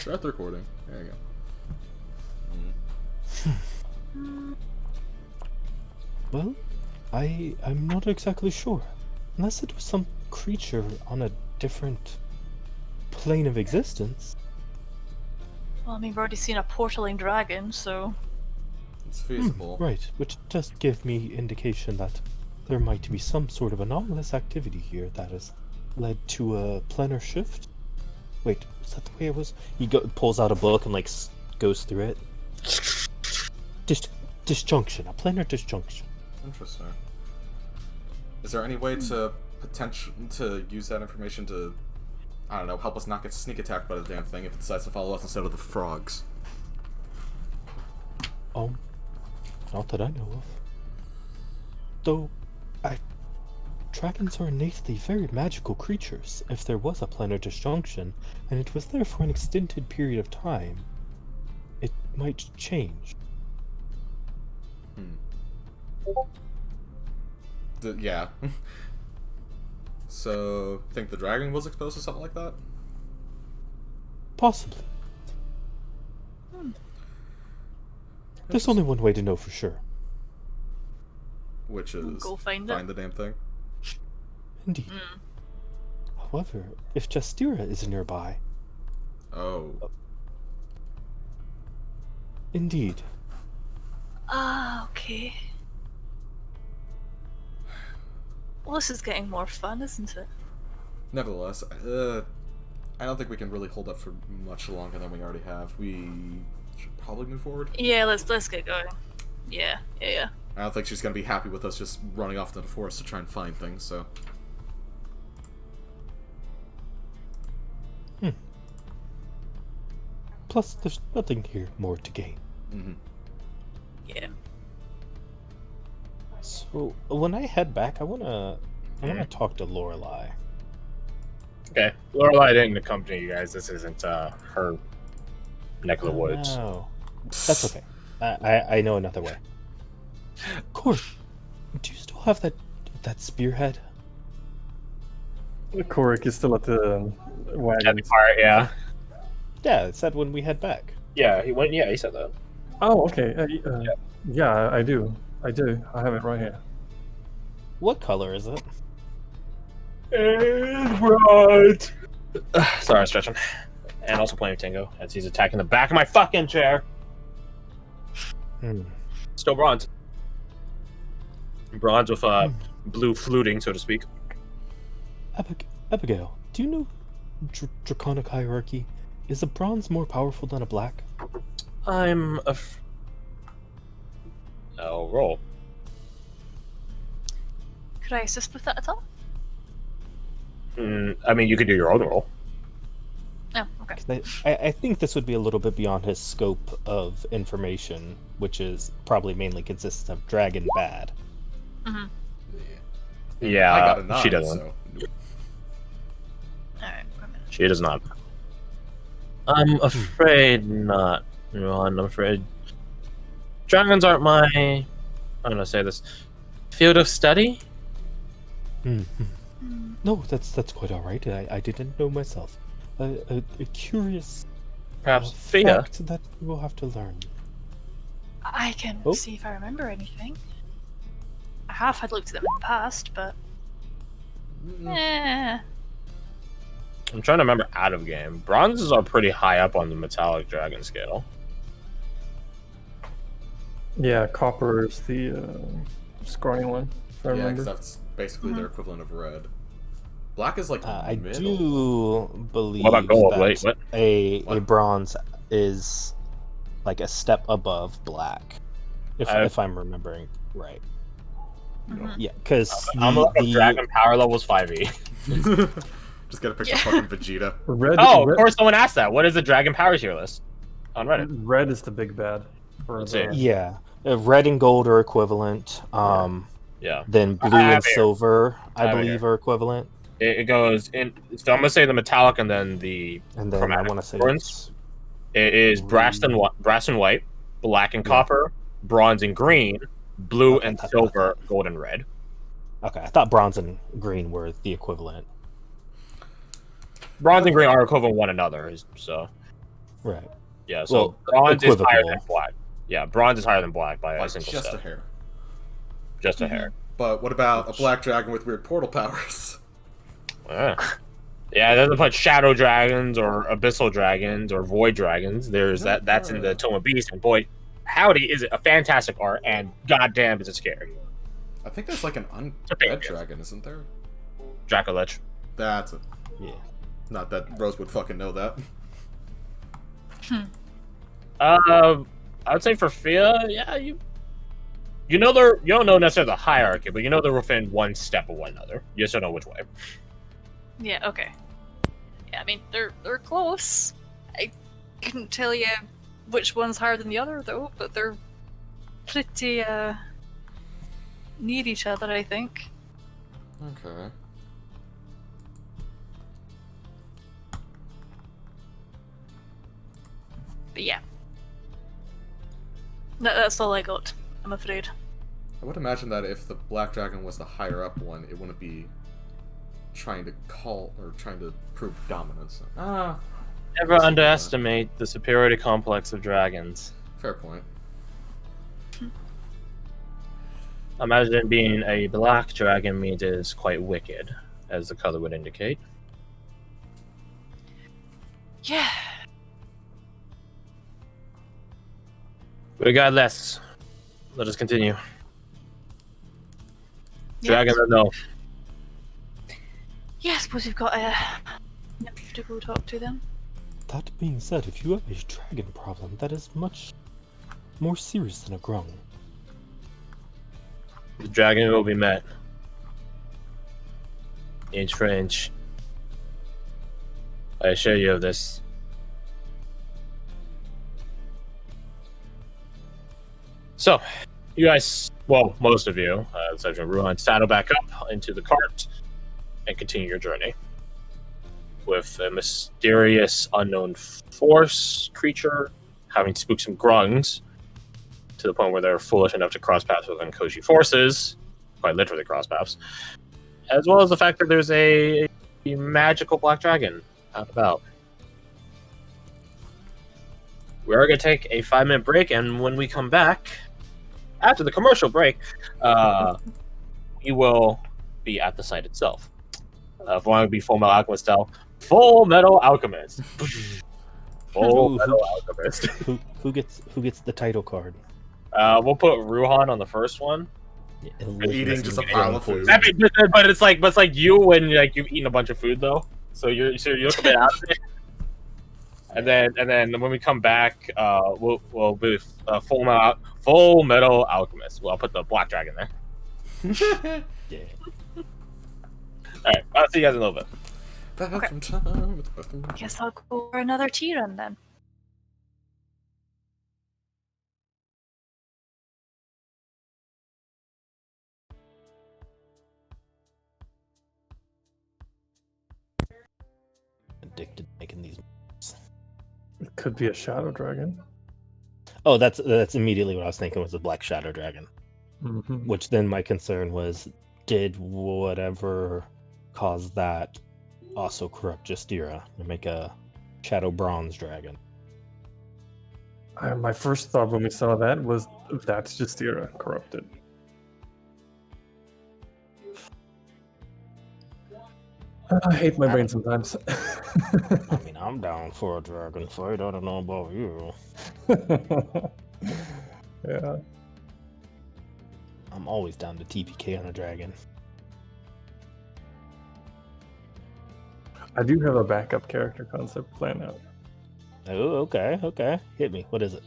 Start the recording. There you go. Well, I'm not exactly sure. Unless it was some creature on a different plane of existence. Well, I mean, we've already seen a portaling dragon, so... It's feasible. Right, which does give me indication that there might be some sort of anomalous activity here that has led to a planar shift. Wait, is that the way it was? He pulls out a book and goes through it. Disjunction, a planar disjunction. Interesting. Is there any way to use that information to, I don't know, help us not get sneak attacked by the damn thing if it decides to follow us instead of the frogs? Not that I know of. Though, dragons are innately very magical creatures. If there was a planar disjunction, and it was there for an extended period of time, it might change. Yeah. So, think the dragon was exposed to something like that? Possibly. There's only one way to know for sure. Which is Go find the damn thing. Indeed. However, if Justira is nearby... Oh. Indeed. Ah, okay. Well, this is getting more fun, isn't it? Nevertheless, I don't think we can really hold up for much longer than we already have. We should probably move forward. Yeah, let's get going. Yeah. I don't think she's gonna be happy with us just running off into the forest to try and find things, so... Plus, there's nothing here more to gain. Yeah. So, when I head back, I wanna talk to Lorelei. Okay, Lorelei didn't accompany you guys. This isn't her neck of the woods. No, that's okay. I know another way. Court, do you still have that spearhead? Korik is still at the wagon. At the fire, yeah. Yeah, it said when we head back. Yeah, he went. Yeah, he said that. Oh, okay. Yeah, I do. I have it right here. What color is it? Right. Sorry, I'm stretching. And also playing Tango as he's attacking the back of my fucking chair. Still bronze. Bronze with blue fluting, so to speak. Abigail, do you know draconic hierarchy? Is a bronze more powerful than a black? I'm a. Oh, roll. Could I assist with that at all? I mean, you could do your own roll. Oh, okay. I think this would be a little bit beyond his scope of information, which is probably mainly consists of dragon bad. Mm-hmm. Yeah, I got a 9, she doesn't. Alright, wait a minute. She does not. I'm afraid not, Ron. I'm afraid. Dragons aren't my. I'm gonna say this. Field of study? No, that's quite all right. I didn't know myself. A curious Perhaps Theta? fact that we'll have to learn. I can Oh. see if I remember anything. I have had looked at them in the past, but... Eh. I'm trying to remember out of game. Bronzes are pretty high up on the metallic dragon scale. Yeah, copper is the scrawny one, if I Yeah, remember. because that's basically their equivalent of red. Black is like I middle. do believe What about gold? that Wait, what? a What? bronze is like a step above black, if I'm remembering right. Mhm. Yeah, because I'm looking at dragon power levels 5e. Just gotta pick Yeah. the fucking Vegeta. Red, Oh, of red, course someone asked that. What is the dragon power tier list? On Reddit. red is the big bad. For Let's the- see. yeah, red and gold are equivalent. Yeah. Then blue have and it here. silver, I I have it believe, are equivalent. It goes in. So I'm gonna say the metallic and then the. And then Chromatic I want to say difference? It is brass and white, black and copper, bronze and green, blue Okay, and I thought silver, gold and red. okay. I thought bronze and green were the equivalent. Bronze and green are equivalent to one another. So Right. Yeah, so Well, bronze is higher equivocal. than black. Yeah, bronze is higher than black by By a single just step. a hair. Just a hair. But what about a black dragon with weird portal powers? Yeah. Yeah, it doesn't put shadow dragons or abyssal dragons or void dragons. There's No, that's in the Tome of Beast, and boy, howdy, is it a fantastic art, and goddamn, is it scary. I think there's like an a big undead gift. dragon, isn't there? Dracolich. That's it. Yeah. Not that Rose would fucking know that. I would say for Fia, yeah, you know you don't know necessarily the hierarchy, but you know they're within one step of one another. You just don't know which way. Yeah, okay. Yeah, I mean, they're close. I couldn't tell you which one's higher than the other, though, but they're pretty, near each other, I think. Okay. But yeah. That's all I got, I'm afraid. I would imagine that if the black dragon was the higher up one, it wouldn't be trying to prove dominance. Never underestimate the superiority complex of dragons. Fair point. Imagine being a black dragon means it is quite wicked, as the color would indicate. Yeah. Regardless, let us continue. Yeah. Dragon or no? Yeah, I suppose we've got a nymph to go talk to then. That being said, if you have a dragon problem, that is much more serious than a grung. The dragon will be met. Inch for inch. I assure you of this. So, you guys, well, most of you, except for Ruhan, saddle back up into the cart and continue your journey. With a mysterious unknown force creature having spooked some grungs to the point where they're foolish enough to cross paths with Nkoshi forces, quite literally cross paths, as well as the fact that there's a magical black dragon out and about. We're going to take a 5-minute break, and when we come back, after the commercial break, we will be at the site itself. If we want to be Full Metal Alchemist style, Full Metal Alchemist. Full Metal Alchemist. Who gets the title card? We'll put Ruhan on the first one. Yeah, Eating just a pile of food. But it's like you when you've eaten a bunch of food though, so you look a bit out of it. And then when we come back, we'll be Full Metal Alchemist. Well, I'll put the Black Dragon there. Yeah. All right, I'll see you guys in a little bit. Okay. Guess I'll go for another tea run then. Addicted to making these. It could be a shadow dragon. Oh, that's immediately what I was thinking was a black shadow dragon. Mm-hmm. Which then my concern was, did whatever cause that also corrupt Justira and make a shadow bronze dragon? My first thought when we saw that was, that's Justira corrupted. I hate my brain sometimes. I mean, I'm down for a dragon fight. I don't know about you. Yeah. I'm always down to TPK on a dragon. I do have a backup character concept planned out. Oh, okay. Hit me. What is it?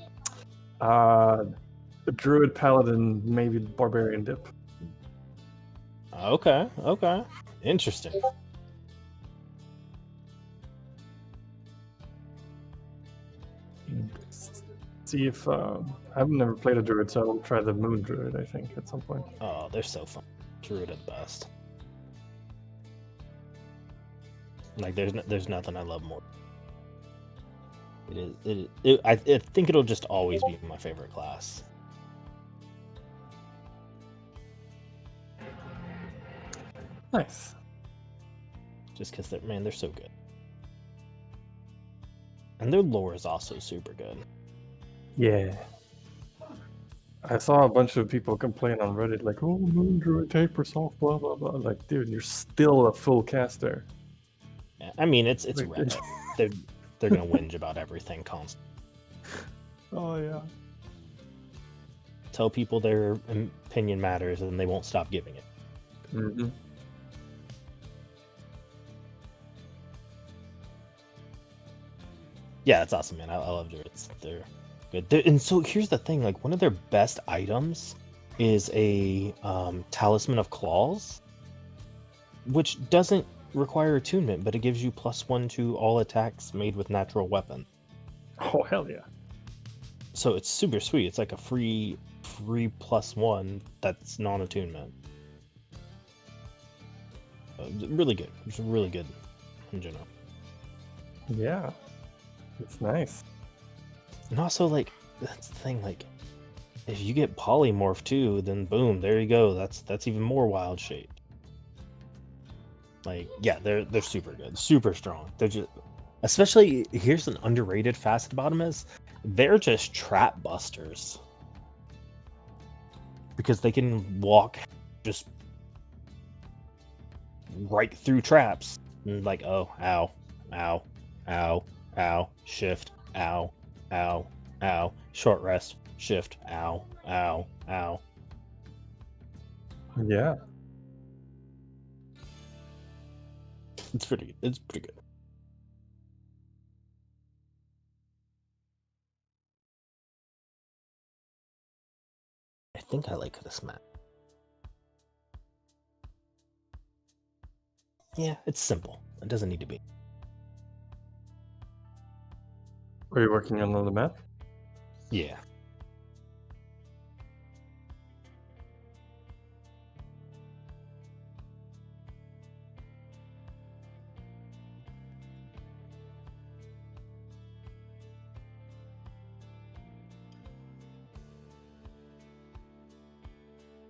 The druid paladin, maybe barbarian dip. Okay. Interesting. See if I've never played a druid, so I'll try the moon druid. I think at some point. Oh, they're so fun. Druid at best. Like, there's nothing I love more. I think it'll just always be my favorite class. Nice. Just because they're so good. And their lore is also super good. Yeah. I saw a bunch of people complain on Reddit, like, "Oh, Moon Druid tapers off, blah blah blah." Like, dude, you're still a full caster. Yeah, I mean, it's Like, Reddit. They're gonna whinge about everything constantly. Oh yeah. Tell people their opinion matters, and they won't stop giving it. Mm-hmm. Yeah, it's awesome, man. I love druids. They're good. And so here's the thing: like one of their best items is a talisman of claws, which doesn't require attunement, but it gives you +1 to all attacks made with natural weapon. Oh hell yeah. So it's super sweet. It's like a free +1 that's non-attunement. Really good. It's really good in general. Yeah. It's nice. And also, like, that's the thing, like, if you get polymorph too, then boom, there you go. That's even more wild shape. Like, yeah, they're super good, super strong. They're just, especially here's an underrated facet about them is they're just trap busters because they can walk just right through traps and like, oh, ow, ow, ow, ow, shift, ow, ow, ow, short rest, shift, ow, ow, ow. Yeah. It's pretty good. It's pretty good. I think I like this map. Yeah, it's simple. It doesn't need to be. Are you working on another map? Yeah.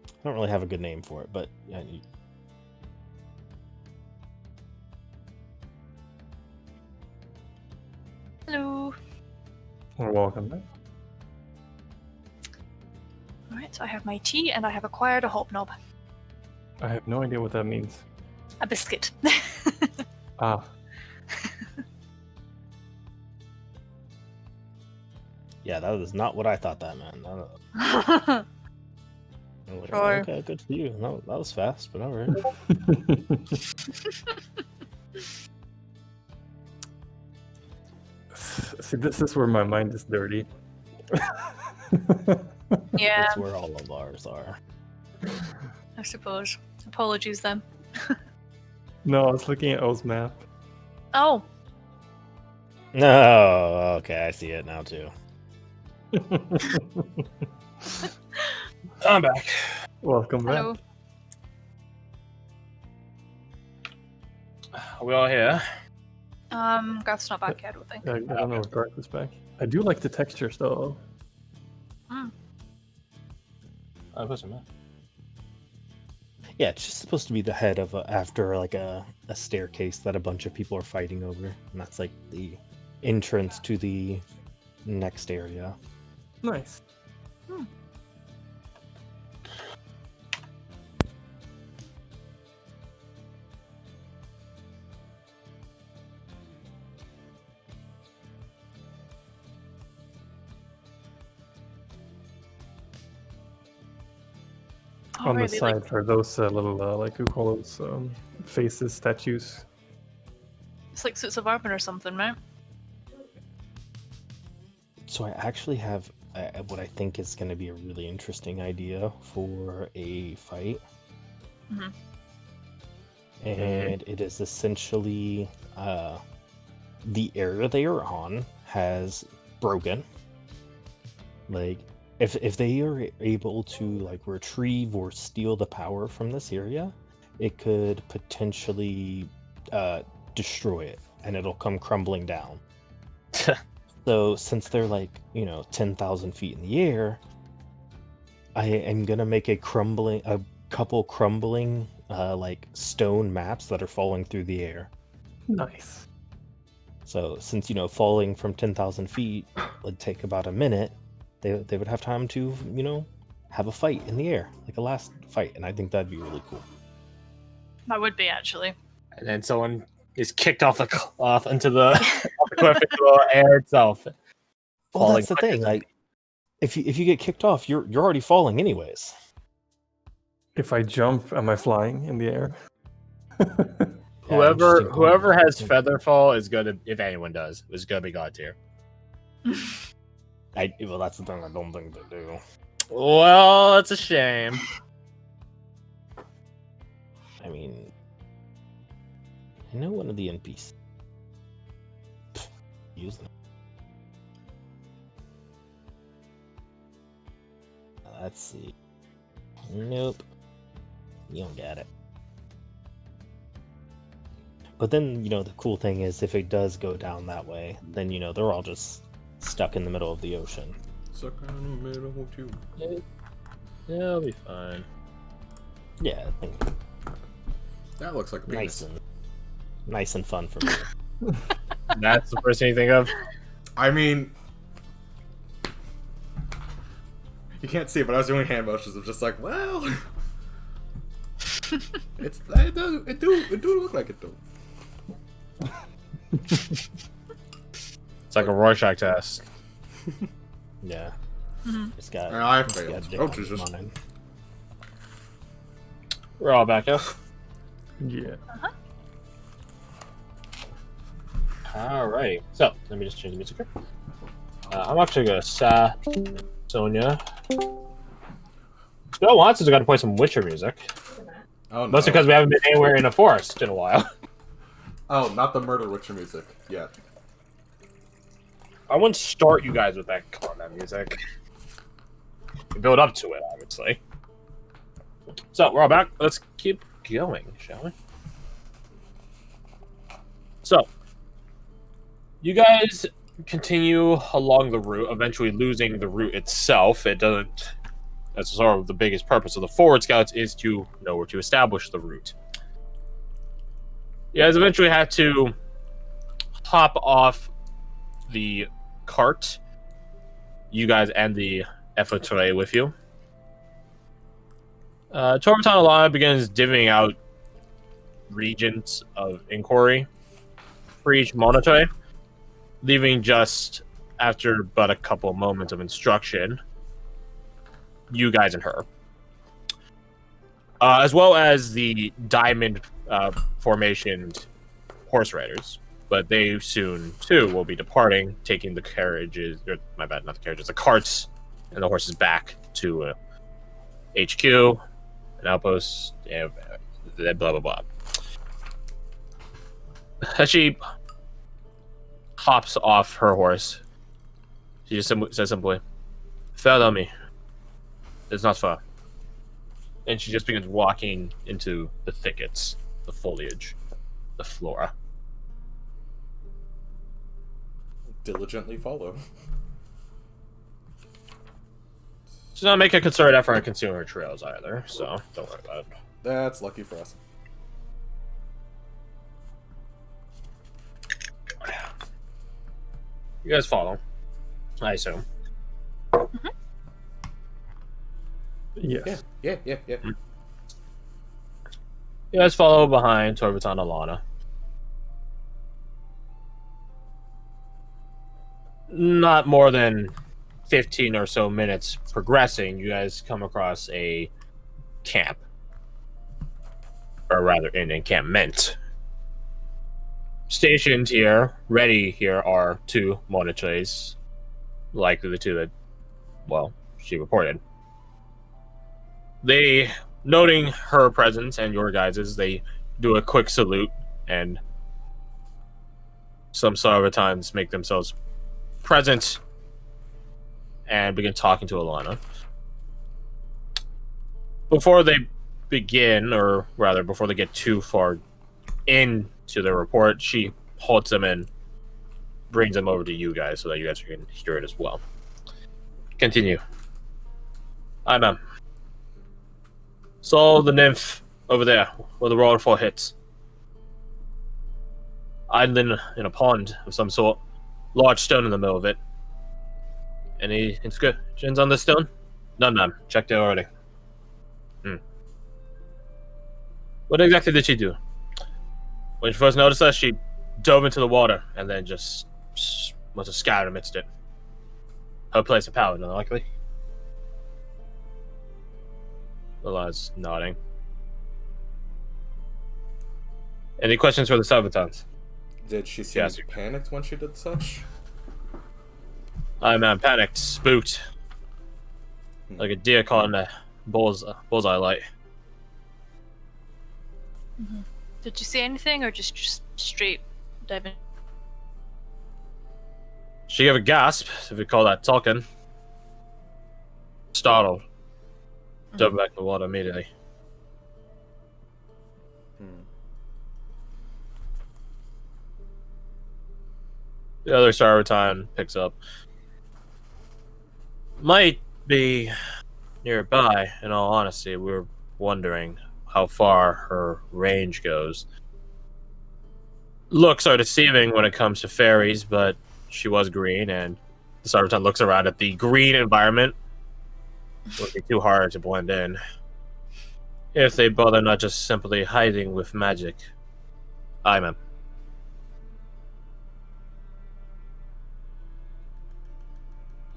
I don't really have a good name for it, but yeah, Hello. Welcome back. Alright, so I have my tea and I have acquired a hobnob. I have no idea what that means. A biscuit. Ah. yeah, that is not what I thought that meant. I was like, Sure. okay, good for you. No, that was fast, but all right. See, this is where my mind is dirty. Yeah, That's where all of ours are. I suppose. Apologies then. No, I was looking at O's map. Oh, No, okay, I see it now too. I'm back. Welcome back. hello. Are we all here? Garth's not back yet, I don't think. I don't know if Garth is back. I do like the textures though. Yeah, it's just supposed to be the head of after like a staircase that a bunch of people are fighting over, and that's like the entrance to the next area. Nice. Oh, On the really? side Like, are those little, like, who call those faces, statues? it's like suits of armor or something, right? So I actually have what I think is going to be a really interesting idea for a fight. Mhm. And it is essentially the area they are on has broken. Like if they are able to like retrieve or steal the power from this area, it could potentially destroy it and it'll come crumbling down. So since they're like, 10,000 feet in the air, I am gonna make a couple crumbling like stone maps that are falling through the air. Nice. So since falling from 10,000 feet would take about a minute, they would have time to have a fight in the air, like a last fight, and I think that'd be really cool. That would be actually. And then someone is kicked off the cloth into the, off the cliff into the air itself. Well, that's the thing. Like, if you get kicked off, you're already falling anyways. If I jump, am I flying in the air? Whoever has feather fall is gonna, if anyone does, is gonna be god tier. Well, that's the thing. I don't think they do. Well, that's a shame. I mean, I know one of the NPCs. Use them. Let's see. Nope. You don't get it. But then, the cool thing is if it does go down that way, then, they're all just stuck in the middle of the ocean. Stuck in the middle of you. Yeah, it'll be fine. Yeah, I think That looks like a penis. nice and fun for me. That's the first thing you think of? I mean, you can't see it, but I was doing hand motions of just like, well, it do look like it though. It's like a Rorschach test. Yeah. Mhm. It's got. And I it's got failed. dick Oh, on his Jesus. mind. We're all back up. Yeah. Alright, so let me just change the music here. I'm actually gonna Sonia. It's been a while since I got to play some Witcher music. Oh no. Mostly because we haven't been anywhere in a forest in a while. Oh, not the Murder Witcher music yet. I wouldn't start you guys with that combat music. You build up to it, obviously. So, we're all back. Let's keep going, shall we? So, you guys continue along the route, eventually losing the route itself. It doesn't... That's sort of the biggest purpose of the forward scouts, is to know where to establish the route. You guys eventually have to hop off the cart. You guys and the Effatray with you. Torbaton Alana begins divvying out regions of inquiry for each Monotay, leaving just after but a couple moments of instruction, you guys and her. As well as the diamond formationed horse riders. But they soon, too, will be departing, taking the carriages, or my bad, not the carriages, the carts and the horses back to HQ, an outpost, and blah, blah, blah. As she hops off her horse, she just says simply, "Follow me. It's not far." And she just begins walking into the thickets, the foliage, the flora. Diligently follow. She's not making a concerted effort on concealing her trails either, so don't worry about it. That's lucky for us. You guys follow, I assume. Yes. Yeah. You guys follow behind Torbaton Alana. Not more than 15 or so minutes progressing, you guys come across a camp. Or rather, an encampment. Stationed here, ready here, are two Monotreys. Likely the two that, well, she reported. They, noting her presence and your guys's, they do a quick salute and some sort of times make themselves present and begin talking to Alana. Before they begin, or rather before they get too far into their report, she halts them and brings them over to you guys so that you guys can hear it as well. Continue. Hi, ma'am. Saw the nymph over there where the waterfall hits. island in a pond of some sort. Large stone in the middle of it. Any inscriptions on this stone? None, ma'am. Checked it already. What exactly did she do? When she first noticed us, she dove into the water and then just must have scattered amidst it. Her place of power, unlikely. Eli's nodding. Any questions for the Sabbatons? Did she seem Yes. panicked when she did such? I'm panicked, spooked. Like a deer caught in a bullseye light. Did you say anything, or just straight diving? She gave a gasp, if you call that talking. Startled. Jumped back in the water immediately. The other Sarbaton picks up. Might be nearby, in all honesty. We were wondering how far her range goes. Looks are deceiving when it comes to fairies, but she was green, and the Sarbaton looks around at the green environment. Would be too hard to blend in. If they bother not just simply hiding with magic. Aye, ma'am.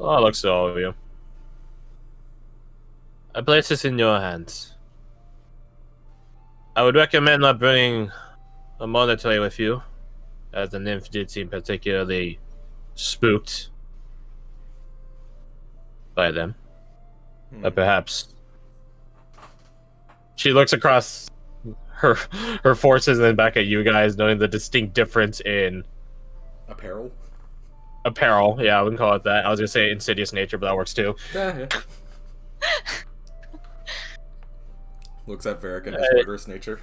Oh, looks to all of you. I place this in your hands. I would recommend not bringing a monitory with you, as the nymph did seem particularly spooked by them. But perhaps she looks across her forces and then back at you guys, noting the distinct difference in Apparel? apparel. Yeah, I wouldn't call it that. I was gonna say insidious nature, but that works too. Yeah. Looks at Varric and his murderous nature.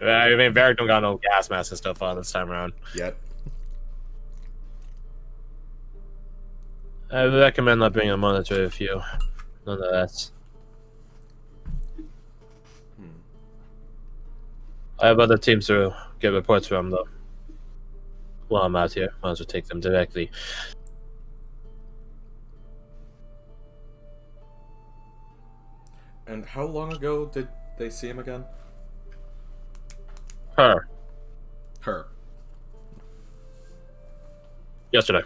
I mean, Varric don't got no gas mask and stuff on this time around. Yet. I would recommend not bringing a monitor with you, nonetheless. I have other teams to get reports from, though. While I'm out here, might as well take them directly. And how long ago did they see him again? Her. Her. Yesterday.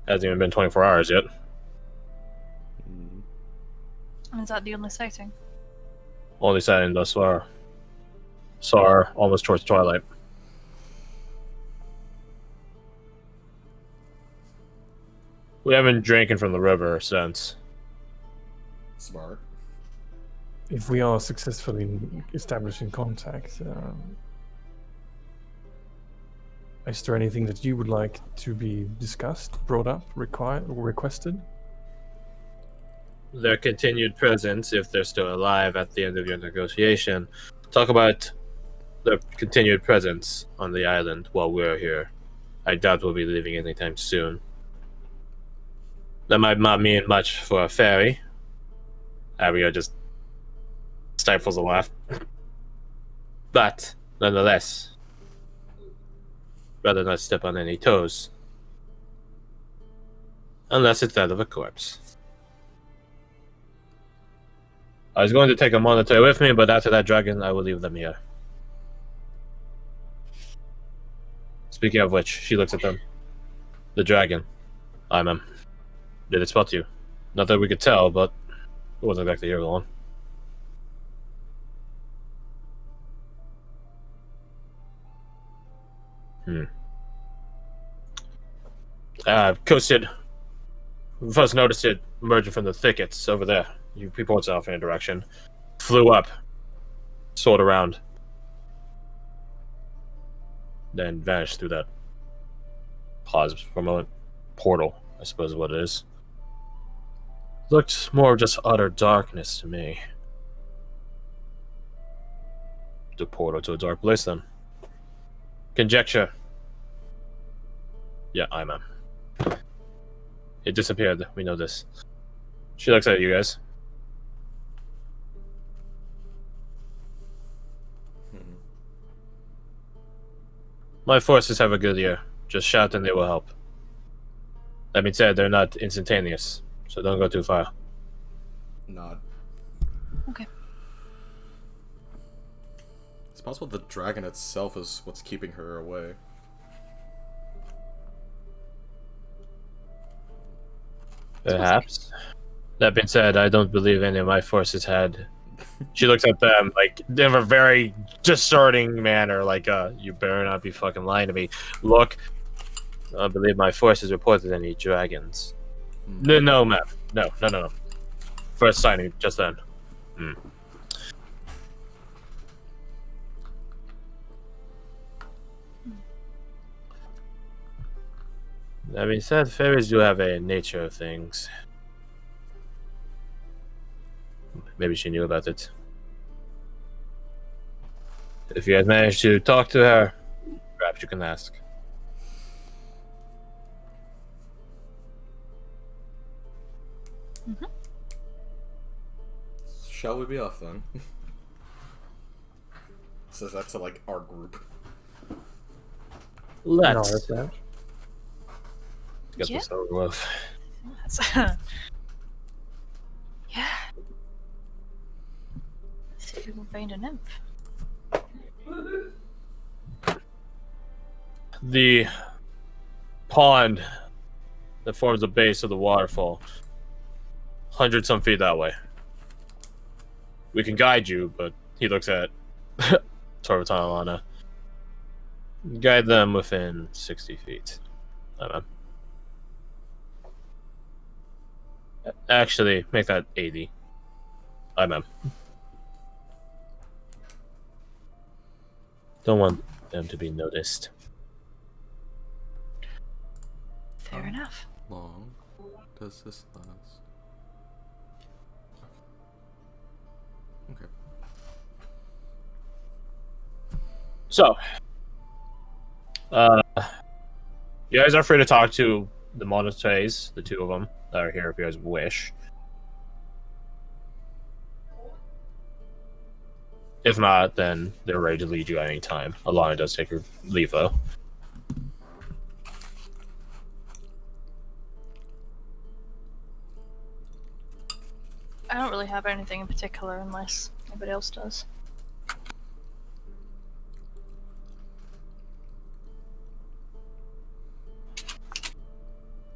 Hasn't even been 24 hours yet. And is that the only sighting? Only sighting thus far. Saw her almost towards twilight. We haven't drinking from the river since. Smart. If we are successful in establishing contact, is there anything that you would like to be discussed, brought up, required, or requested? Their continued presence, if they're still alive at the end of your negotiation. Talk about their continued presence on the island while we're here. I doubt we'll be leaving anytime soon. That might not mean much for a fairy. Abigail just stifles a laugh. But, nonetheless, rather not step on any toes. Unless it's that of a corpse. I was going to take a monitor with me, but after that dragon, I will leave them here. Speaking of which, she looks at them. The dragon. Aye, ma'am. Did it spot you? Not that we could tell, but it wasn't exactly here long. Coasted. First noticed it emerging from the thickets over there. You reports off in a direction. Flew up. Soared around. Then vanished through that pause for a moment. Portal, I suppose is what it is. Looked more of just utter darkness to me. The portal to a dark place then. Conjecture. Yeah, I'm It disappeared, we know this. She looks at you guys. My forces have a good ear. Just shout and they will help. That being said, they're not instantaneous, so don't go too far. Nod. Okay. It's possible the dragon itself is what's keeping her away. Perhaps. That being said, I don't believe any of my forces had. She looks at them like in a very discerning manner, like, you better not be fucking lying to me. Look, I believe my forces reported any dragons. No, ma'am. No. First signing, just then. That being said, fairies do have a nature of things. Maybe she knew about it. If you had managed to talk to her, perhaps you can ask. Shall we be off then? Says that to like our group. Let's No, get this over with. Yeah. See if we can find a nymph. The pond that forms the base of the waterfall, 100-some feet that way. We can guide you, but he looks at Torvaton Alana. Guide them within 60 feet. Actually, make that 80. Don't want them to be noticed. Fair enough. Long does this last? Okay. So, you guys are free to talk to the Monasteries, the two of them that are here if you guys wish. If not, then they're ready to lead you at any time. Alana does take her leave, though. I don't really have anything in particular unless anybody else does.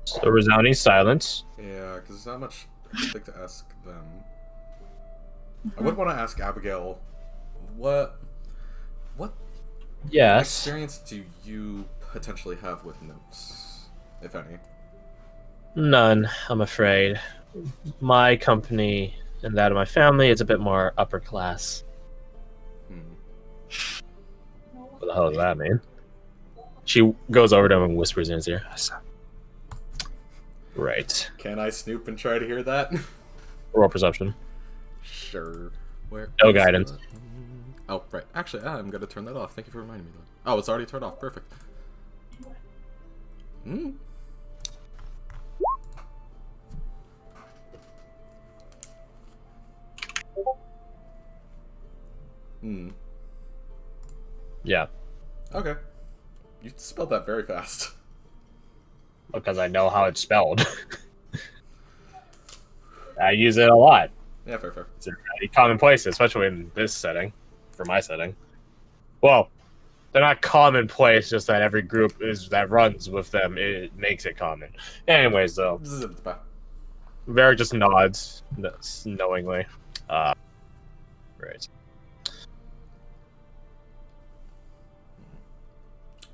So, resounding silence. Yeah, because there's not much I think to ask them. I would want to ask Abigail, what Yes. experience do you potentially have with nymphs, if any? None, I'm afraid. My company and that of my family is a bit more upper class. What the hell does that mean? She goes over to him and whispers in his ear. Right. Can I snoop and try to hear that? Roll perception. Sure. Where? No is guidance. that? Oh, right. Actually, I'm gonna turn that off. Thank you for reminding me of that. Oh, it's already turned off. Perfect. Hmm. Hmm. Yeah. Okay. You spelled that very fast. Because I know how it's spelled. I use it a lot. Yeah, fair. It's a pretty commonplace, especially in this setting, for my setting. Well, they're not commonplace, just that every group that runs with them, it makes it common. Anyways, though, Varric just nods knowingly. Right.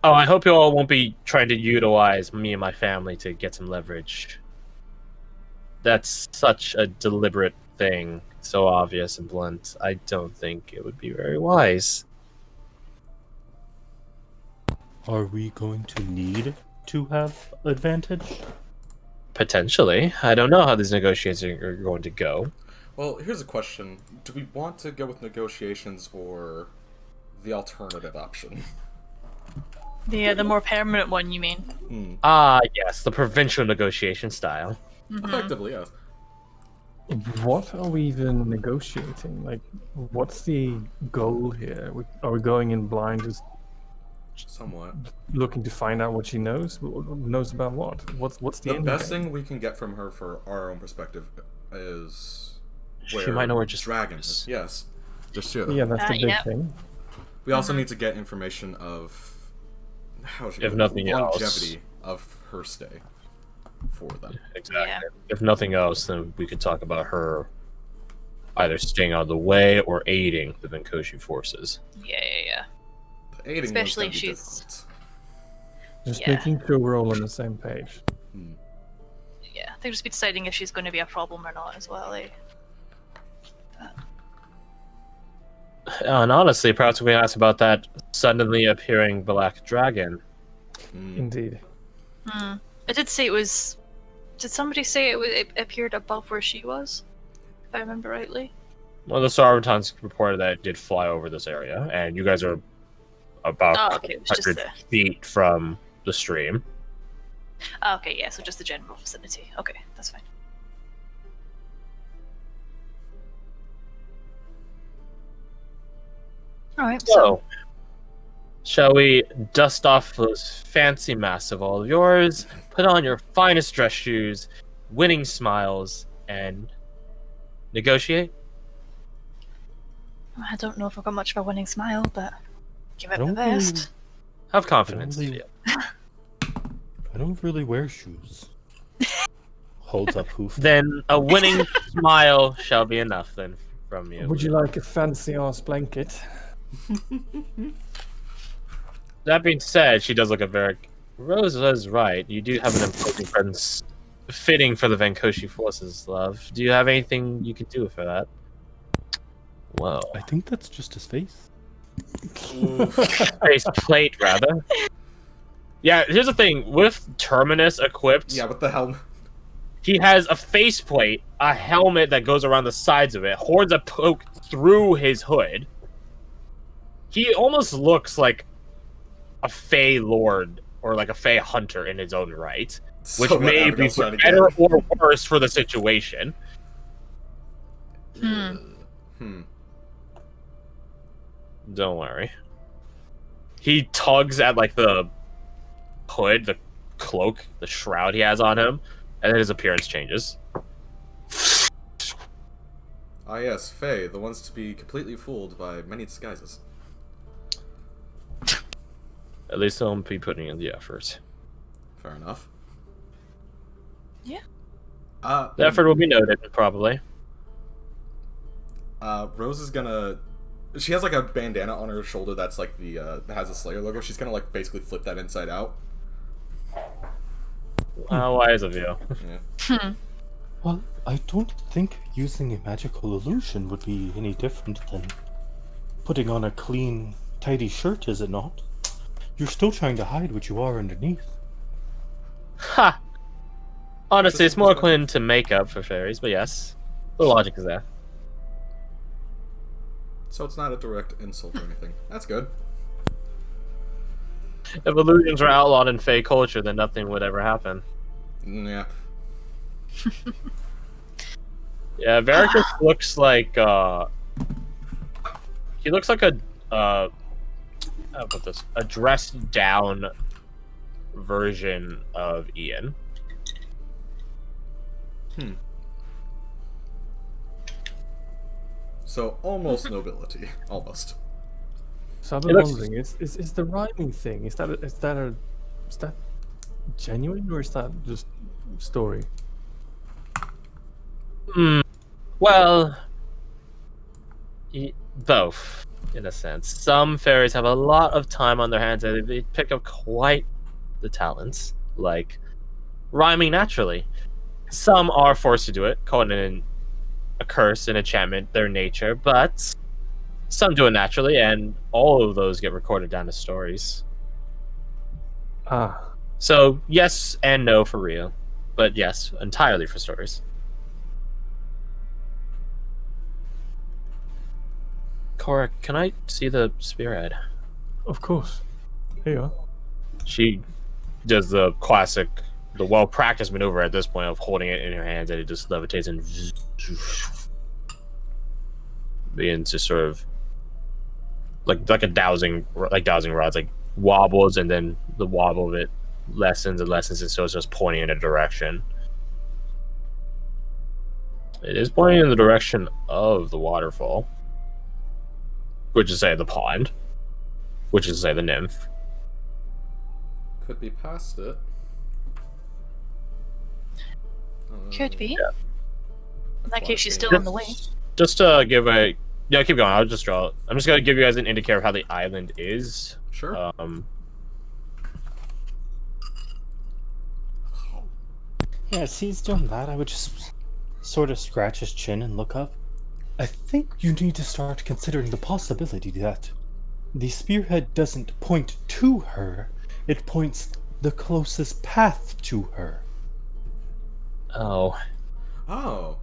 Oh, I hope you all won't be trying to utilize me and my family to get some leverage. That's such a deliberate thing, so obvious and blunt. I don't think it would be very wise. Are we going to need to have advantage? Potentially. I don't know how these negotiations are going to go. Well, here's a question. Do we want to go with negotiations or the alternative option? The more permanent one, you mean? Yes, the provincial negotiation style. Effectively, yes. What are we even negotiating? Like, what's the goal here? Are we going in blind, just Somewhat. looking to find out what she knows. Knows about what? What's the The end best game? thing we can get from her for our own perspective is where She might know where just dragon is. Yes. Just you. Yeah, that's the big yeah. thing. We also need to get information of how should If we- nothing longevity of her stay for them. Exactly. Yeah. If nothing else, then we could talk about her either staying out of the way or aiding the Venkoshi forces. Yeah. The aiding Especially one's if gonna be she's- difficult. Just Yeah. making sure we're all on the same page. Yeah, they'll just be deciding if she's going to be a problem or not as well, eh? And honestly, perhaps we can ask about that suddenly appearing black dragon. Indeed. I did say it was... Did somebody say it appeared above where she was? If I remember rightly. Well, the Sarvatans reported that it did fly over this area, and you guys are about Oh, okay, it was just 100 feet from the stream. Oh, okay, yeah, so just the general vicinity. Okay, that's fine. Alright, So, shall we dust off those fancy masks of all of yours, put on your finest dress shoes, winning smiles, and negotiate? I don't know if I've got much of a winning smile, but give it I my don't best. Have confidence. Really- Yeah. I don't really wear shoes. Holds up hoof. Then a winning smile shall be enough then from you. Would you like a fancy ass blanket? That being said, she does look a very... Rose was right. You do have an imposing presence fitting for the Venkoshi forces, love. Do you have anything you can do for that? Whoa. I think that's just his face. Face plate, rather. Yeah, here's the thing. With Terminus equipped, Yeah, what the hell? he has a faceplate, a helmet that goes around the sides of it, horns that poke through his hood. He almost looks like a Fey Lord or like a Fey Hunter in his own right, which So what may be Abigail's for trying to get. better or worse for the situation. Don't worry. He tugs at like the hood, the cloak, the shroud he has on him, and then his appearance changes. Ah yes, Fae, the ones to be completely fooled by many disguises. At least they'll be putting in the effort. Fair enough. Yeah. The effort will be noted, probably. Rose is gonna... She has like a bandana on her shoulder that's like the, that has a Slayer logo. She's gonna like basically flip that inside out. Wise of you. Yeah. Well, I don't think using a magical illusion would be any different than putting on a clean, tidy shirt, is it not? You're still trying to hide what you are underneath. Ha! Honestly, it's more akin to makeup for fairies, but yes. The logic is there. So it's not a direct insult or anything. That's good. If illusions were outlawed in Fey culture, then nothing would ever happen. Yeah. Yeah, Veracruz looks like, he looks like a, how about this? A dressed down version of Ian. So almost nobility. Almost. So I've It been looks- wondering, is the rhyming thing, is that genuine or is that just story? Well, both, in a sense. Some fairies have a lot of time on their hands and they pick up quite the talents, like rhyming naturally. Some are forced to do it, calling it a curse, an enchantment, their nature, but some do it naturally, and all of those get recorded down as stories. Ah, So, yes and no for real, but yes, entirely for stories. Cora, can I see the spearhead? of course. Here you are. She does the classic, the well-practiced maneuver at this point of holding it in her hands, and it just levitates and begins to sort of like a dowsing rods, like wobbles, and then the wobble of it lessens and lessens, and so it's just pointing in a direction. It is pointing in the direction of the waterfall, which is to say the pond, which is to say the nymph. Could be past it. Could be. Yeah. In that case, she's still on the way. Just to give a keep going. I'll just draw. I'm just gonna give you guys an indicator of how the island is. Sure. Yeah, as he's doing that, I would just sort of scratch his chin and look up. I think you need to start considering the possibility that the spearhead doesn't point to her, it points the closest path to her. Oh. Oh.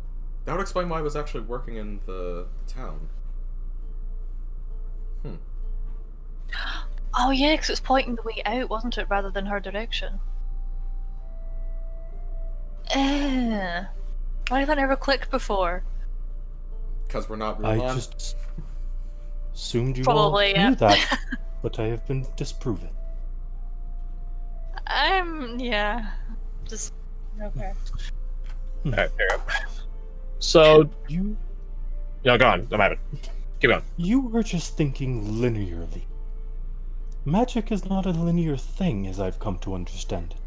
That would explain why I was actually working in the town. Oh yeah, because it's pointing the way out, wasn't it, rather than her direction? Why did that never click before? Because we're not I Ruan. just assumed you Probably, all yeah. knew that, but I have been disproven. Yeah. Just, okay. Alright, there you go. So, You no, go on. I'm having. Keep going. You are just thinking linearly. Magic is not a linear thing, as I've come to understand it.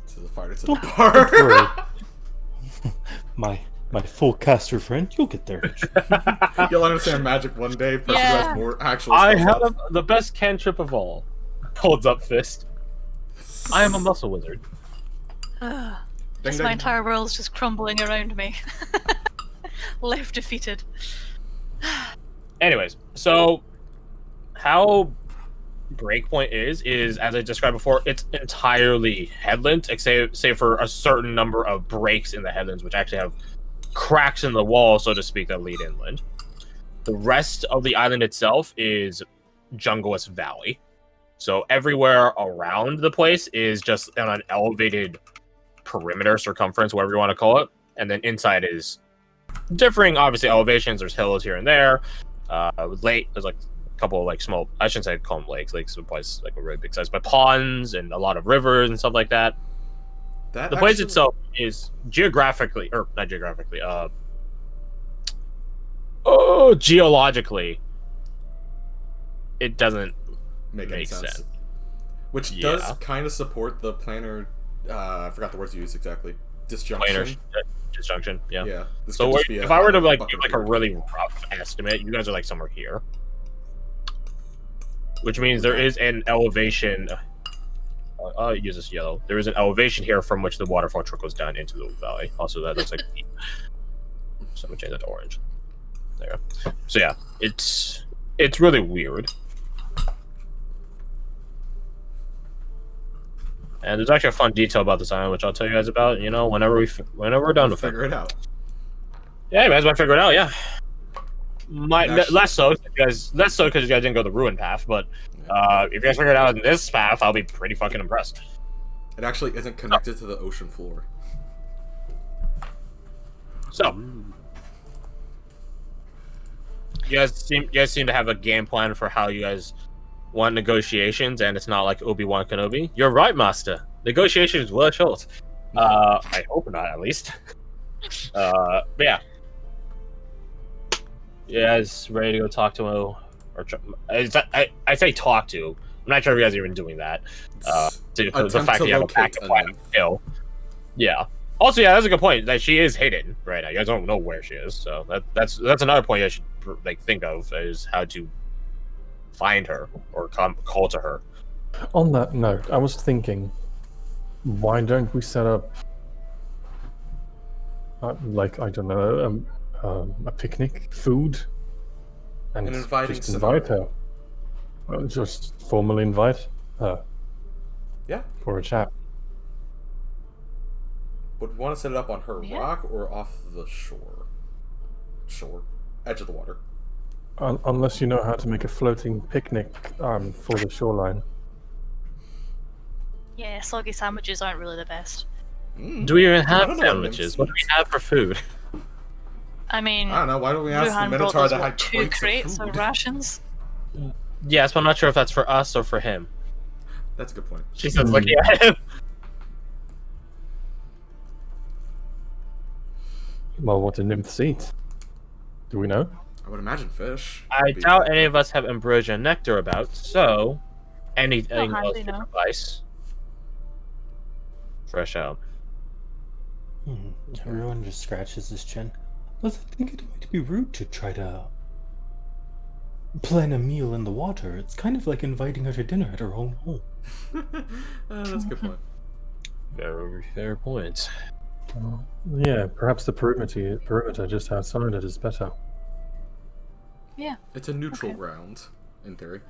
To the fighter to the Don't bar. worry. My full caster friend, you'll get there. You'll understand magic one day. Person who Yeah. has more actual I spell have slots. the best cantrip of all. Holds up fist. I am a muscle wizard. Ding, My ding. entire world's just crumbling around me. Left defeated. Anyways, so how Breakpoint is as I described before, it's entirely headland, except say for a certain number of breaks in the headlands, which actually have cracks in the wall, so to speak, that lead inland. The rest of the island itself is jungleless valley. So everywhere around the place is just on an elevated perimeter, circumference, whatever you want to call it. And then inside is differing, obviously, elevations. There's hills here and there. Lake, there's like a couple of like small, I shouldn't say call them lakes. Lakes are place like a really big size, but ponds and a lot of rivers and stuff like that. That The place actually- itself is geographically, or not geographically, geologically, it doesn't make any make sense. sense. Which Yeah. does kind of support the planar. I forgot the words you used exactly. Disjunction. Planar disjunction. Yeah. Yeah. This So could just be if I were to like fucking give like a weird. really rough estimate, you guys are like somewhere here, which means there is an elevation. I'll use this yellow. There is an elevation here from which the waterfall trickles down into the valley. Also, that looks like. So I'm gonna change that to orange. There. So yeah, it's really weird. And there's actually a fun detail about this island, which I'll tell you guys about. You know, whenever we're done with it. figure it out. Yeah, you guys want to figure it out, yeah. Actually- Less so because you guys didn't go the ruin path, but if you guys figure it out in this path, I'll be pretty fucking impressed. It actually isn't connected to the ocean floor. So, you guys seem to have a game plan for how you guys want negotiations, and it's not like Obi-Wan Kenobi. You're right, Master. Negotiations will short. I hope not, at least. But yeah. You guys ready to go talk to him? I say talk to. I'm not sure if you guys are even doing that. The Attempt fact to that you have a locate backup a plan nymph. of kill. Yeah. Also, yeah, that's a good point. That she is hidden right now. You guys don't know where she is, so that's another point you should like think of is how to find her or call to her. On that note, I was thinking, why don't we set up, like, I don't know, a picnic, food, and An inviting just invite her. Just formally invite her Yeah. for a chat. Would want to set it up on her Yeah. rock or off the shore? Shore. Edge of the water. Unless you know how to make a floating picnic for the shoreline. Yeah, soggy sandwiches aren't really the best. Do we even I have don't know what sandwiches? What do we have for food? I mean, I don't know. Why don't we ask the Ruhan brought Minotaur us, that what, had 2 crates crates of of food? rations. Yes, but I'm not sure if that's for us or for him. That's a good point. She says, looking at him. Well, what do nymphs eat? Do we know? I would imagine fish. I would be- doubt any of us have ambrosia and nectar about, so anything else handy, for no. advice. Fresh out. Everyone just scratches his chin. Plus, I think it might be rude to try to plan a meal in the water. It's kind of like inviting her to dinner at her own home. That's a good point. Very fair point. Yeah, perhaps the perimeter just outside it is better. Yeah. It's a neutral Okay. ground, in theory.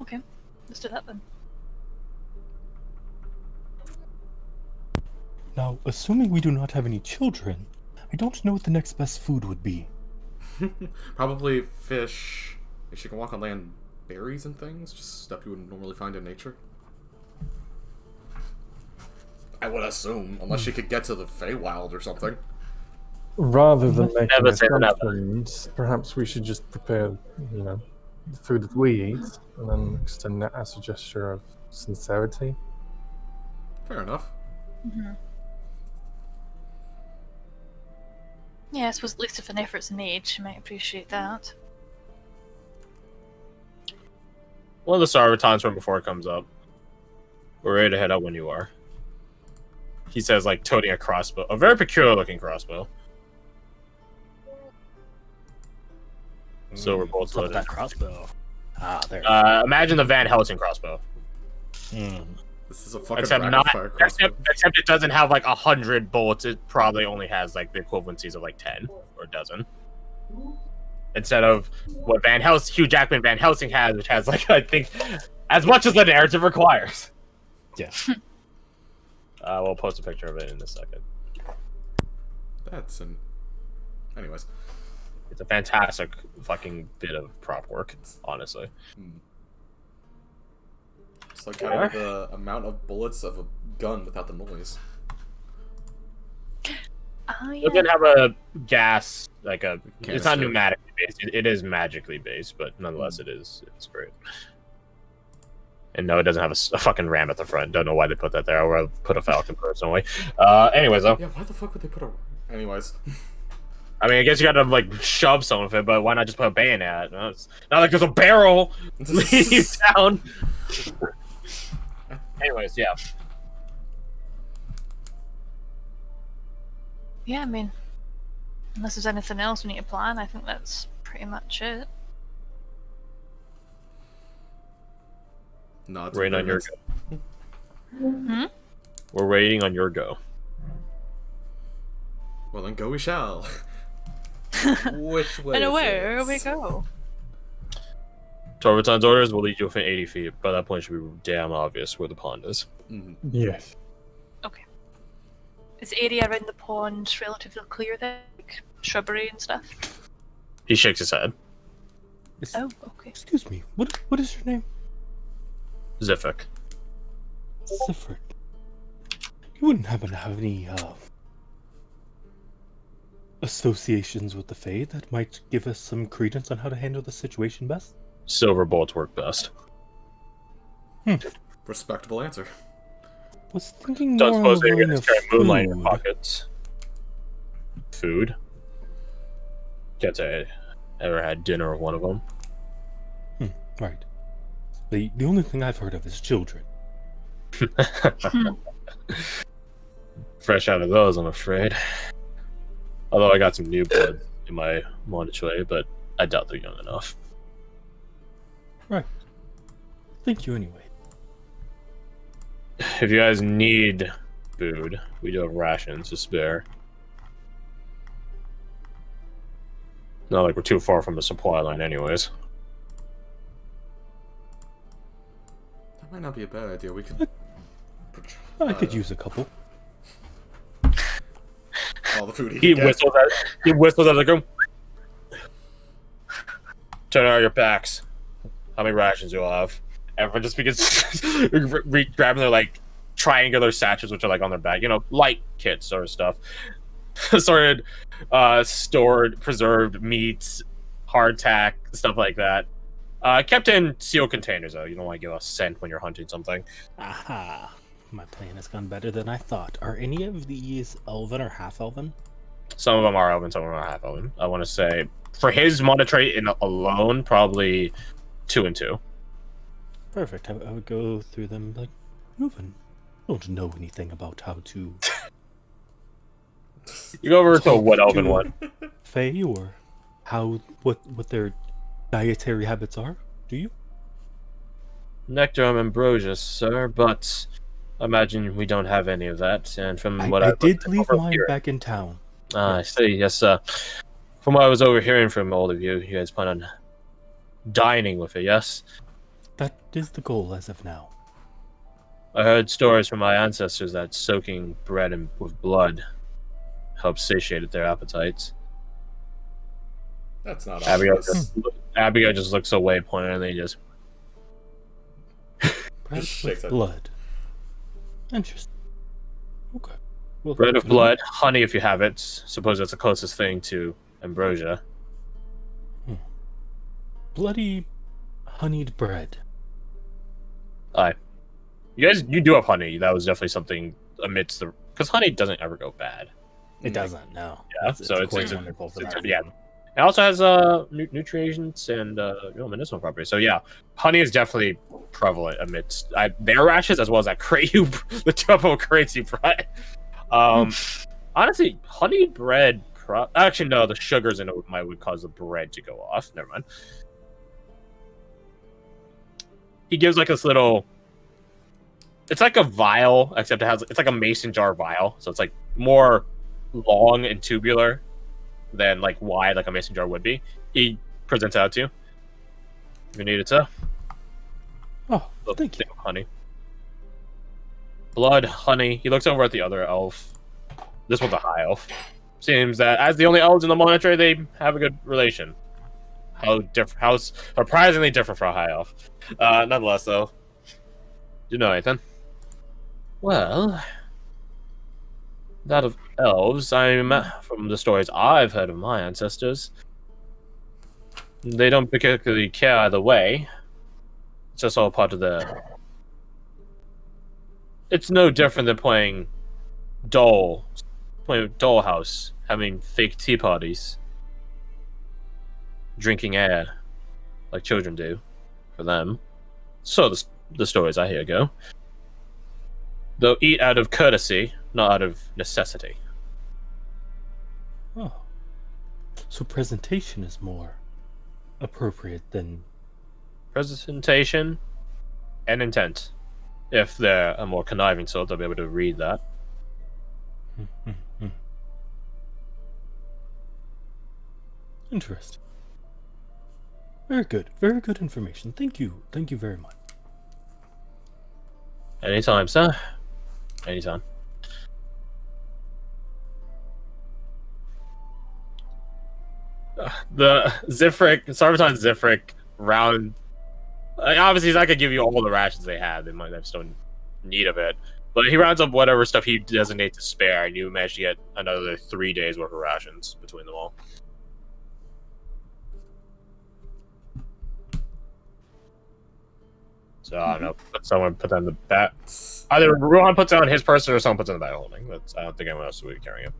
Okay, let's do that then. Now, assuming we do not have any children, I don't know what the next best food would be. Probably fish. If she can walk on land, berries and things, just stuff you would normally find in nature. I would assume, unless she could get to the Feywild or something. Rather than making Never say never. assumptions, perhaps we should just prepare, the food that we eat, and then extend that as a gesture of sincerity. Fair enough. Yeah, I suppose at least if an effort's made, she might appreciate that. One of the Sarva times from before it comes up. We're ready to head out when you are. He says, like, toting a crossbow. A very peculiar looking crossbow. So we're both What's up with loaded. that crossbow? Ah, there. Imagine the Van Helsing crossbow. This is a fucking Except rapid fire crossbow. except it doesn't have like 100 bullets. It probably only has like the equivalencies of like 10 or a dozen. Instead of what Hugh Jackman Van Helsing has, which has like I think as much as the narrative requires. Yeah. We'll post a picture of it in a second. That's an. Anyways. It's a fantastic fucking bit of prop work, honestly. It's like having the amount of bullets of a gun without the noise. Ah, It yeah. doesn't have a gas like a. It's not Canister. pneumatically based. It is magically based, but nonetheless, it's great. And no, it doesn't have a fucking ram at the front. Don't know why they put that there. I would have put a Falcon personally. Anyways, though. Yeah, why the fuck would they put a. Anyways. I mean, I guess you gotta like shove some of it, but why not just put a bayonet? No, it's not like there's a barrel leading you down. Anyways, yeah. Yeah, I mean, unless there's anything else we need to plan, I think that's pretty much it. No, it's Waiting on your agreement. go. We're waiting on your go. Well, then go we shall. Which way? And is where it? we go? Torvaton's orders will lead you within 80 feet. By that point, it should be damn obvious where the pond is. Mhm. Yes. Okay. Is the area around the pond relatively clear then? Like shrubbery and stuff? He shakes his head. Oh, okay. Excuse me. What is your name? Zifik. Sifford. You wouldn't happen to have any associations with the Fae that might give us some credence on how to handle the situation best? Silver bullets work best. Respectable answer. Was thinking Don't more suppose along the they're line gonna of carry moonlight in your food. pockets. Food? Can't say I ever had dinner with one of them. Right. The only thing I've heard of is children. Fresh out of those, I'm afraid. Although I got some new blood in my monitoy, but I doubt they're young enough. Right. Thank you anyway. If you guys need food, we do have rations to spare. Not like we're too far from the supply line anyways. That might not be a bad idea. We could. I could use a couple. all the food he He can get. whistles at the room. Turn out your packs. How many rations do you have? Everyone just begins grabbing their like triangular satchels, which are like on their back, light kits sort of stuff. Sorted, stored, preserved meats, hardtack, stuff like that. Kept in sealed containers, though. You don't want to give a scent when you're hunting something. Aha! My plan has gone better than I thought. Are any of these elven or half-elven? Some of them are elven, some of them are half elven. I want to say, for his mana trait alone, probably 2 and 2. Perfect. I would go through them like, Reuven, I don't know anything about how to You go over to a talk wood elven to one. Fae or what their dietary habits are. Do you? Nectar and ambrosia, sir, but I imagine we don't have any of that. And from what I did leave mine back in town. I see. Yes, from what I was overhearing from all of you, you guys plan on dining with it. Yes, That is the goal as of now. I heard stories from my ancestors that soaking bread with blood helps satiate their appetites. That's not Abigail obvious. just looks away, pointedly, and just Bread Just with shakes it. blood. Interesting. Okay. Well, bread with blood, honey if you have it. Suppose that's the closest thing to ambrosia. Bloody honeyed bread. Aye. You do have honey. That was definitely something amidst the... Because honey doesn't ever go bad. It doesn't, no. Yeah, It's so quite it's wonderful for that. yeah. It also has nutrients and medicinal properties. So yeah, honey is definitely prevalent amidst their rashes as well as that crate the trouble crates you brought. Honestly, honey bread. Actually, no, the sugars in it would cause the bread to go off. Never mind. He gives like this little. It's like a vial, except it's like a mason jar vial, so it's like more long and tubular than like wide like a mason jar would be. He presents it out to you. If you need it, sir. Oh, thank you. Honey. Blood, honey. He looks over at the other elf. This one's a high elf. Seems that as the only elves in the monastery, they have a good relation. How surprisingly different for a high elf. Nonetheless, though. Do you know anything? Well, that of elves, from the stories I've heard of my ancestors, they don't particularly care either way. It's just all part of the... It's no different than playing Dollhouse, having fake tea parties, drinking air, like children do, for them. So the stories I hear go. They'll eat out of courtesy, not out of necessity. Oh. So presentation is more appropriate than... Presentation and intent. If they're a more conniving sort, they'll be able to read that. Interesting. Very good. Very good information. Thank you. Thank you very much. Anytime, sir. Anytime. The Sarbaton Zifric round. Obviously, he's not gonna give you all the rations they have. They might have still need of it, but he rounds up whatever stuff he designates to spare, and you manage to get another 3 days worth of rations between them all. So I don't know. Someone put that in the back. Either Rohan puts it on his person or someone puts it in the bag holding. I don't think anyone else will be carrying it.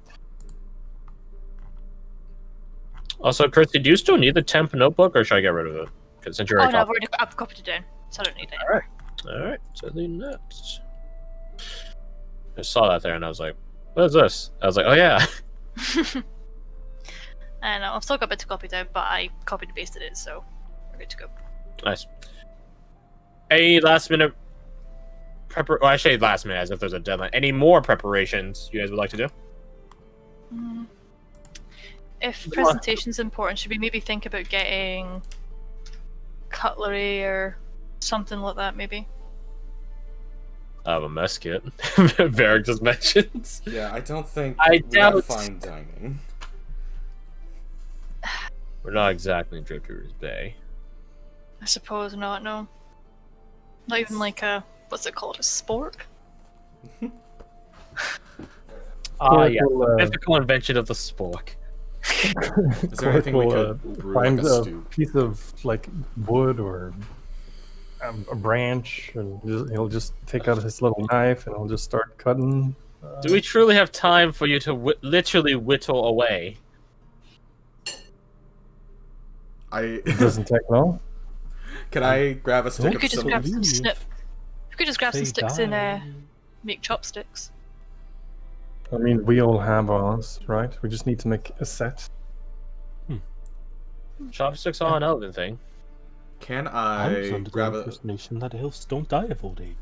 Also, Kirsty, do you still need the temp notebook, or should I get rid of it? Because since you're Oh no, I've copied it down, so I don't need it. Alright, so the nuts. I saw that there and I was like, what is this? I was like, oh yeah. And I've still got a bit to copy down, but I copied and pasted it, so we're good to go. Nice. Any last minute well, I say last minute as if there's a deadline. Any more preparations you guys would like to do? If presentation's important, should we maybe think about getting cutlery or something like that, maybe? I have a mess kit. Varric just mentions. Yeah, I don't think I we doubt- have fine dining. We're not exactly in Drifters Bay. I suppose not, no. Not even like a, what's it called, a spork? Yeah. Mythical invention of the spork. Is there anything we could brew like find a a stew? piece of like wood or a branch, and he'll just take out his little knife and he'll just start cutting. Do we truly have time for you to literally whittle away? It doesn't take long. Can I grab a stick You of could just some? grab some snip. You could just grab some They sticks die. and make chopsticks. I mean, we all have ours, right? We just need to make a set. Chopsticks are an elven thing. Can I was I under the grab a? impersonation that elves don't die of old age.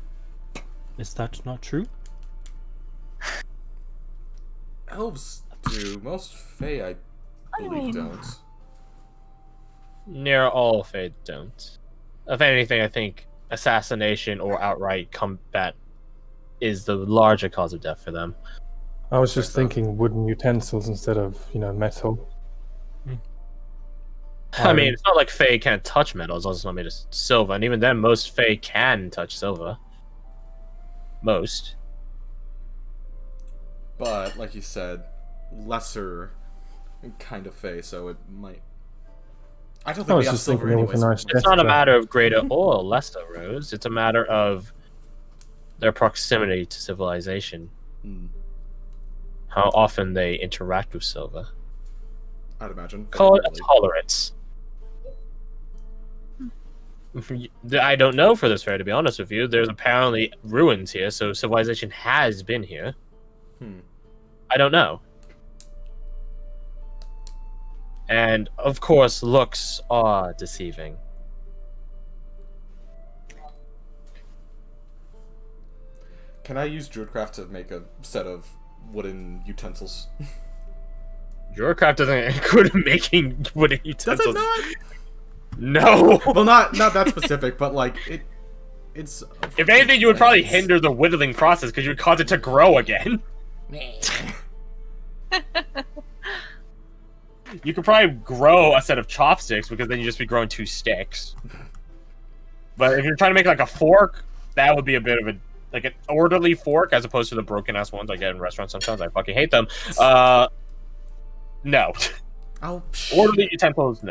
Is that not true? Elves do. Most Fae, I believe, mean- don't. Near all Fae don't. If anything, I think assassination or outright combat is the larger cause of death for them. I was just So- thinking wooden utensils instead of, metal. I mean, it's not like Fae can't touch metal, as long as it's not made of silver. And even then, most Fae can touch silver. Most. But like you said, lesser kind of Fae, so it might. I don't I think we was have just silver thinking it was a anyways. nice It's not a gesture. matter of greater or lesser, Rose. It's a matter of their proximity to civilization. Hmm, How often they interact with silver. I'd imagine. Call it a Favorably. tolerance. I don't know for this fair, to be honest with you. There's apparently ruins here, so civilization has been here. Hmm. I don't know. And, of course, looks are deceiving. Can I use Druidcraft to make a set of wooden utensils? Bureaucraft doesn't include making wooden Does utensils. it not? No! Well, not that specific, but like it's. If anything, you would probably hinder the whittling process because you would cause it to grow again. You could probably grow a set of chopsticks because then you'd just be growing 2 sticks. But if you're trying to make like a fork, that would be a bit of a like an orderly fork as opposed to the broken ass ones I get in restaurants sometimes. I fucking hate them. No. Oh, Orderly utensils, no.